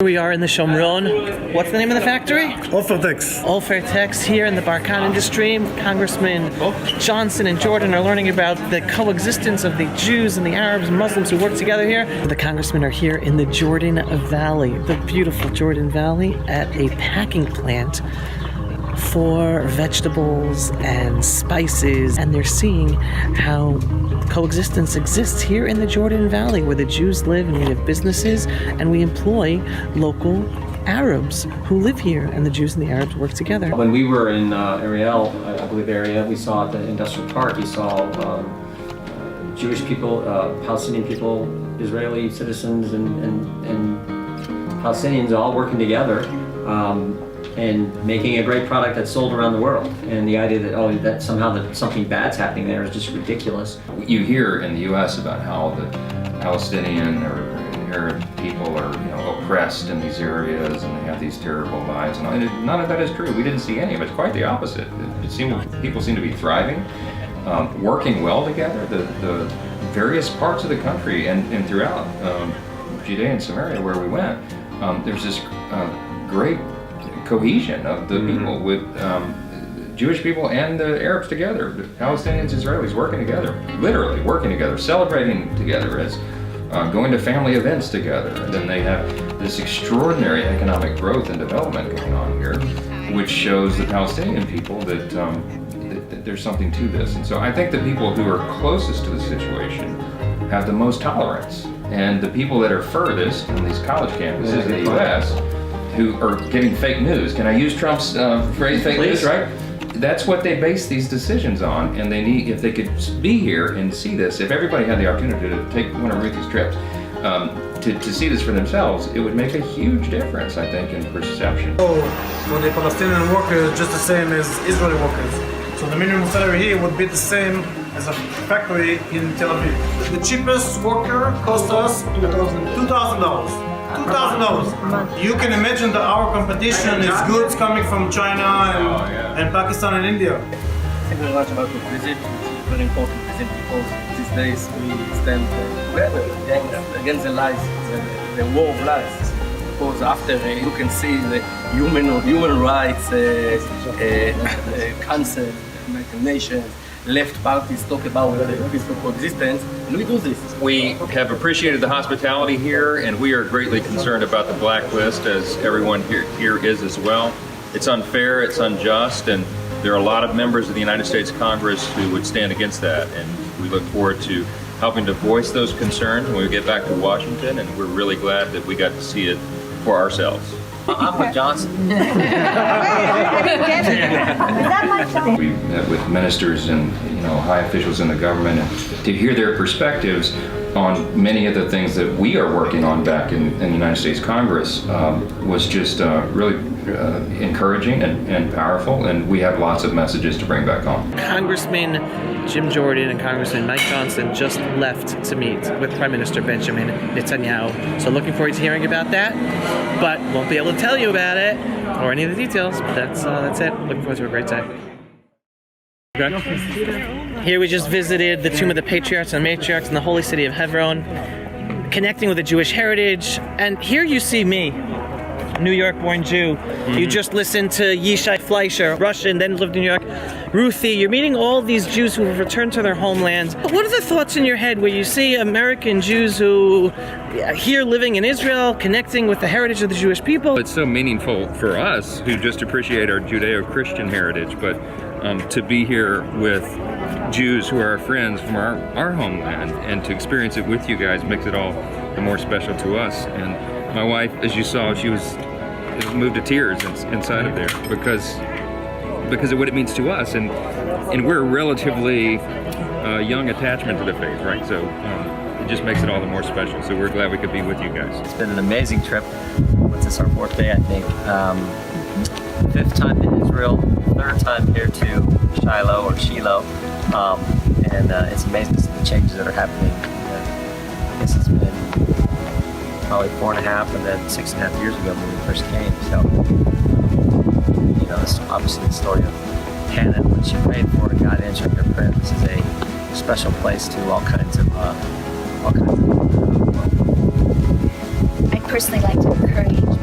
We are in the Shomron. What's the name of the factory? Offertex. Offertex here in the Barkan industry. Congressmen Johnson and Jordan are learning about the coexistence of the Jews and the Arabs and Muslims who work together here. The congressmen are here in the Jordan Valley, the beautiful Jordan Valley, at a packing plant for vegetables and spices, and they're seeing how coexistence exists here in the Jordan Valley, where the Jews live and we have businesses and we employ local Arabs who live here, and the Jews and the Arabs work together. When we were in Ariel, I believe area, we saw at the industrial park, we saw Jewish people, Palestinian people, Israeli citizens, and Palestinians all working together. And making a great product that's sold around the world. And the idea that, that somehow that something bad's happening there is just ridiculous. You hear in the U.S. about how the Palestinian or Arab people are, oppressed in these areas and they have these terrible lives. And none of that is true. We didn't see any of it. It's quite the opposite. People seem to be thriving, working well together. The various parts of the country and throughout Judea and Samaria where we went, there's this great cohesion of the people, with Jewish people and the Arabs together, the Palestinians, Israelis working together, literally working together, celebrating together, as going to family events together. And then they have this extraordinary economic growth and development going on here, which shows the Palestinian people that, that there's something to this. And so I think the people who are closest to the situation have the most tolerance, and the people that are furthest on these college campuses in the U.S. who are getting fake news. Can I use Trump's phrase, fake news, right? That's what they base these decisions on, and they need, if they could be here and see this, if everybody had the opportunity to take one of Ruthie's trips, to see this for themselves, it would make a huge difference, I think, in perception. So for the Palestinian workers, just the same as Israeli workers. So the minimum salary here would be the same as a factory in Tel Aviv. The cheapest worker cost us $2,000. $2,000. You can imagine that our competition is goods coming from China and Pakistan and India. Thank you very much about the visit. It's very important visit because these days we stand together against the lies, the war of lies. Because after you can see the human rights, cancer, United Nations, left parties talk about peaceful coexistence, and we do this. We have appreciated the hospitality here, and we are greatly concerned about the blacklist, as everyone here is as well. It's unfair, it's unjust, and there are a lot of members of the United States Congress who would stand against that, and we look forward to helping to voice those concerns when we get back to Washington, and we're really glad that we got to see it for ourselves. I'm with Johnson. We met with ministers and high officials in the government, and to hear their perspectives on many of the things that we are working on back in the United States Congress was just really encouraging and powerful, and we have lots of messages to bring back home. Congressman Jim Jordan and Congressman Mike Johnson just left to meet with Prime Minister Benjamin Netanyahu. So looking forward to hearing about that, but won't be able to tell you about it or any of the details. But that's it. Looking forward to a great day. Okay. Here we just visited the tomb of the patriarchs and matriarchs in the holy city of Hebron, connecting with the Jewish heritage. And here you see me, New York-born Jew. You just listened to Yishai Fleischer, Russian, then lived in New York. Ruthie, you're meeting all these Jews who have returned to their homelands. What are the thoughts in your head where you see American Jews who are here living in Israel, connecting with the heritage of the Jewish people? It's so meaningful for us who just appreciate our Judeo-Christian heritage, but to be here with Jews who are our friends from our homeland, and to experience it with you guys makes it all the more special to us. And my wife, as you saw, she was moved to tears inside of there because of what it means to us, and we're a relatively young attachment to the faith, right? So it just makes it all the more special. So we're glad we could be with you guys. It's been an amazing trip. What's this, our 4th day, I think. 5th time in Israel, 3rd time here to Shiloh. And it's amazing to see the changes that are happening. I guess it's been probably 4.5 and then 6.5 years ago when we first came. So, it's obviously the story of Hannah, when she prayed for it, God answered her prayer. This is a special place to all kinds of I personally like to encourage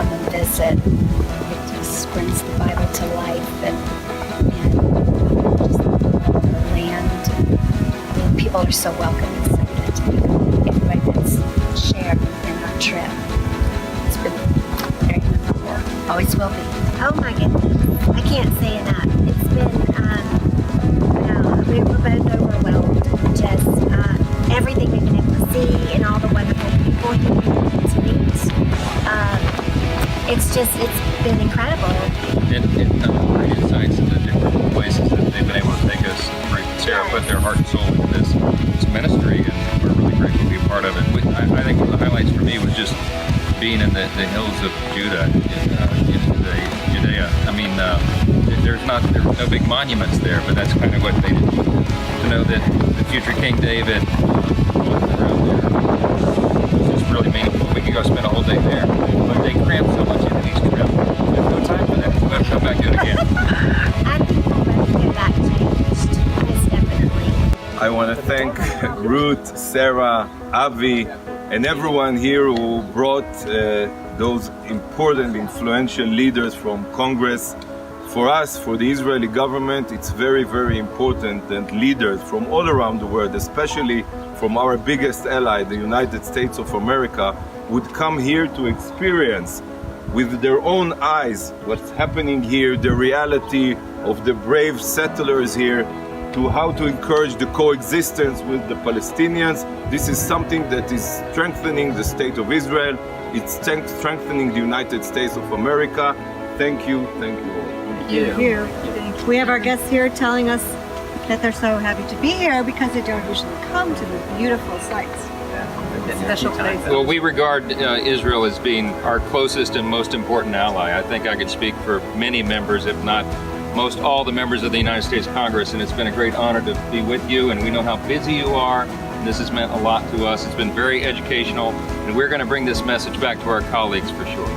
come and visit. It just brings the Bible to life and just the land. I mean, people are so welcome and so good to everybody that's shared in our trip. It's been very memorable. Always will be. Oh my goodness, I can't say enough. It's been, we were both overwhelmed. Just everything we've been able to see and all the wonderful people here to meet. It's been incredible. And great insights into different places that they've been able to take us. Sarah put their heart and soul into this ministry, and we're really grateful to be a part of it. I think one of the highlights for me was just being in the hills of Judah, in Judea. I mean, there's no big monuments there, but that's kind of what they did. To know that the future King David was around there, it's really meaningful. We could go spend a whole day there, but they crammed so much into each trip. There's no time for that. We'll come back to it again. I think we'll both get that changed. Yes, definitely. I want to thank Ruth, Sarah, Avi, and everyone here who brought those important, influential leaders from Congress. For us, for the Israeli government, it's very, very important that leaders from all around the world, especially from our biggest ally, the United States of America, would come here to experience with their own eyes what's happening here, the reality of the brave settlers here, to how to encourage the coexistence with the Palestinians. This is something that is strengthening the state of Israel. It's strengthening the United States of America. Thank you all. Here. We have our guests here telling us that they're so happy to be here because they don't usually come to the beautiful sites. Special place. Well, we regard Israel as being our closest and most important ally. I think I could speak for many members, if not most all the members of the United States Congress, and it's been a great honor to be with you, and we know how busy you are, and this has meant a lot to us. It's been very educational, and we're going to bring this message back to our colleagues for sure.